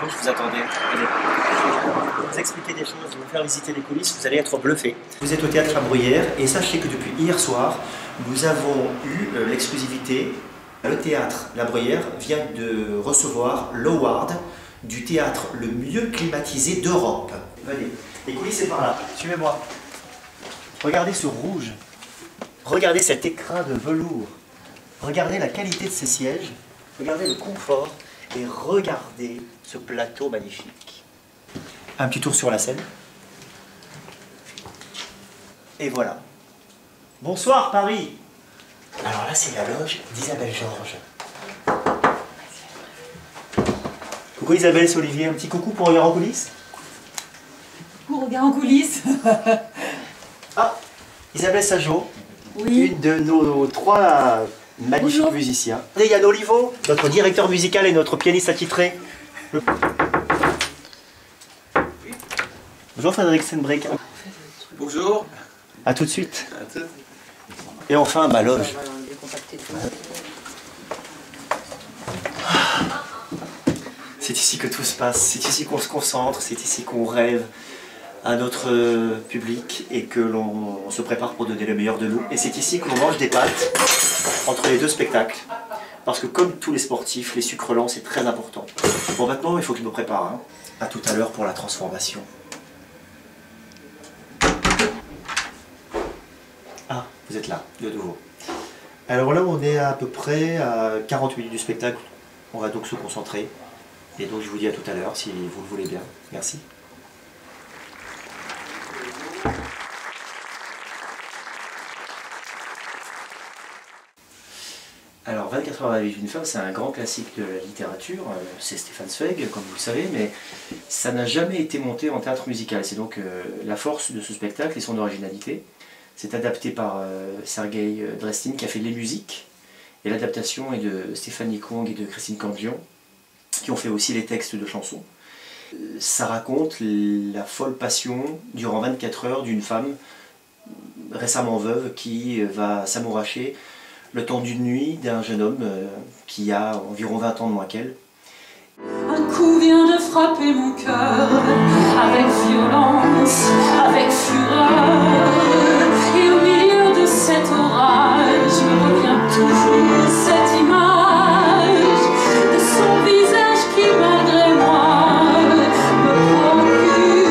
chose, vous attendez. Allez. Je vais vous expliquer des choses, je vais vous faire visiter les coulisses, vous allez être bluffés. Vous êtes au Théâtre La Bruyère et sachez que depuis hier soir, nous avons eu l'exclusivité. Le Théâtre La Bruyère vient de recevoir l'award du théâtre le mieux climatisé d'Europe. Venez, les coulisses c'est par là, suivez-moi. Regardez ce rouge, regardez cet écrin de velours, regardez la qualité de ces sièges, regardez le confort et regardez ce plateau magnifique. Un petit tour sur la scène. Et voilà. Bonsoir Paris. Alors là c'est la loge d'Isabelle Georges. Coucou Isabelle, c'est Olivier. Un petit coucou pour Regard en coulisses. Coucou Regard en coulisses. Ah, Isabelle Sajot, oui. Une de nos trois magnifiques Bonjour. musiciens. Et Yann Olivo, notre directeur musical et notre pianiste attitré. Bonjour Frédéric Senbreck. Bonjour. A tout de suite. Et enfin, ma loge. C'est ici que tout se passe, c'est ici qu'on se concentre, c'est ici qu'on rêve à notre public et que l'on se prépare pour donner le meilleur de nous. Et c'est ici que l'on mange des pâtes entre les deux spectacles. Parce que comme tous les sportifs, les sucres lents c'est très important. Bon maintenant il faut que je me prépare. Hein. À tout à l'heure pour la transformation. Ah, vous êtes là, de nouveau. Alors là on est à peu près à 40 minutes du spectacle. On va donc se concentrer. Et donc je vous dis à tout à l'heure si vous le voulez bien. Merci. Alors 24 heures à la vie d'une femme, c'est un grand classique de la littérature, c'est Stefan Zweig, comme vous le savez, mais ça n'a jamais été monté en théâtre musical. C'est donc la force de ce spectacle et son originalité. C'est adapté par Sergei Drestin qui a fait les musiques, et l'adaptation est de Stéphanie Kong et de Christine Candillon, qui ont fait aussi les textes de chansons. Ça raconte la folle passion durant 24 heures d'une femme récemment veuve qui va s'amouracher le temps d'une nuit d'un jeune homme qui a environ 20 ans de moins qu'elle. Un coup vient de frapper mon cœur, avec violence, avec fureur. Et au milieu de cet orage, me revient toujours cette image de son visage qui, malgré moi, me procure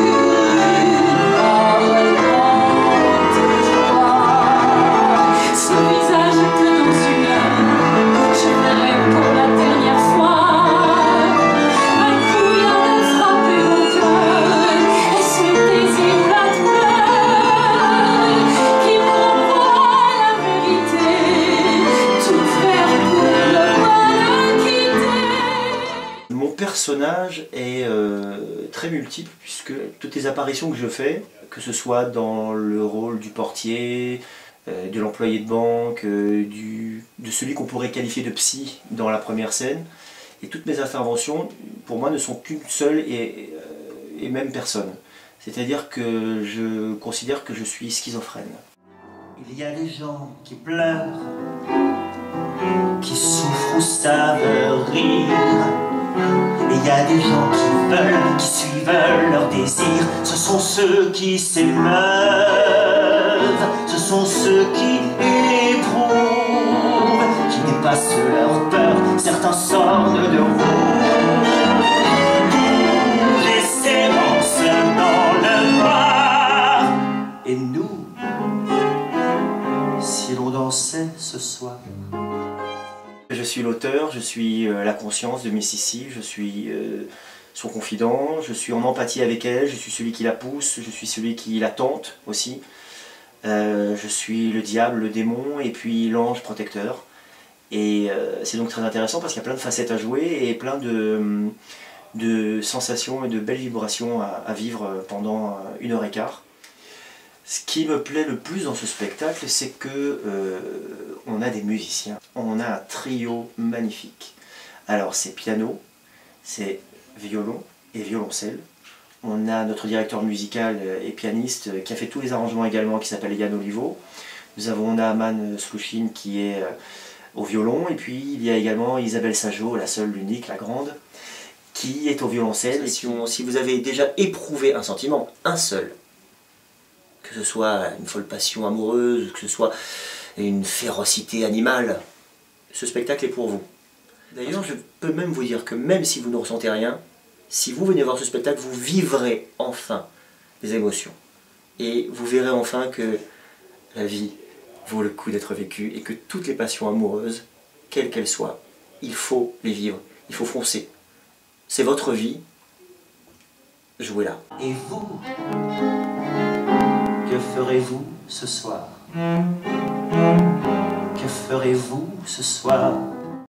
une ardente joie. Ce visage que dans une heure, je verrai pour la dernière fois. Un coup vient de frapper mon cœur, et ce désir, la douleur, qui me renvoie à la vérité, tout faire pour ne pas le quitter. Mon personnage est très multiple puisque toutes les apparitions que je fais, que ce soit dans le rôle du portier, de l'employé de banque, de celui qu'on pourrait qualifier de psy dans la première scène, et toutes mes interventions, pour moi, ne sont qu'une seule et même personne. C'est-à-dire que je considère que je suis schizophrène. Il y a des gens qui pleurent, qui souffrent ou savent rire. Et il y a des gens qui veulent, qui suivent leur désir. Ce sont ceux qui s'émeuvent, ce sont ceux qui éprouvent, qui dépassent leur peur, certains sortent de roue. Les errances dans le noir. Et nous, si l'on dansait ce soir. Je suis l'auteur, je suis la conscience de Mississippi, je suis son confident, je suis en empathie avec elle, je suis celui qui la pousse, je suis celui qui la tente aussi. Je suis le diable, le démon et puis l'ange protecteur. Et c'est donc très intéressant parce qu'il y a plein de facettes à jouer et plein de sensations et de belles vibrations à vivre pendant 1h15. Ce qui me plaît le plus dans ce spectacle, c'est que on a des musiciens. On a un trio magnifique. Alors c'est piano, c'est violon et violoncelle. On a notre directeur musical et pianiste qui a fait tous les arrangements également, qui s'appelle Yann Olivo. Nous avons Naaman Slouchine qui est au violon. Et puis il y a également Isabelle Sajot, la seule, l'unique, la grande, qui est au violoncelle. Si vous avez déjà éprouvé un sentiment, un seul, que ce soit une folle passion amoureuse, que ce soit une férocité animale, ce spectacle est pour vous. D'ailleurs, je peux même vous dire que même si vous ne ressentez rien, si vous venez voir ce spectacle, vous vivrez enfin des émotions. Et vous verrez enfin que la vie vaut le coup d'être vécue et que toutes les passions amoureuses, quelles qu'elles soient, il faut les vivre, il faut foncer. C'est votre vie, jouez-la. Et vous, que ferez-vous ce soir? Que ferez-vous ce soir?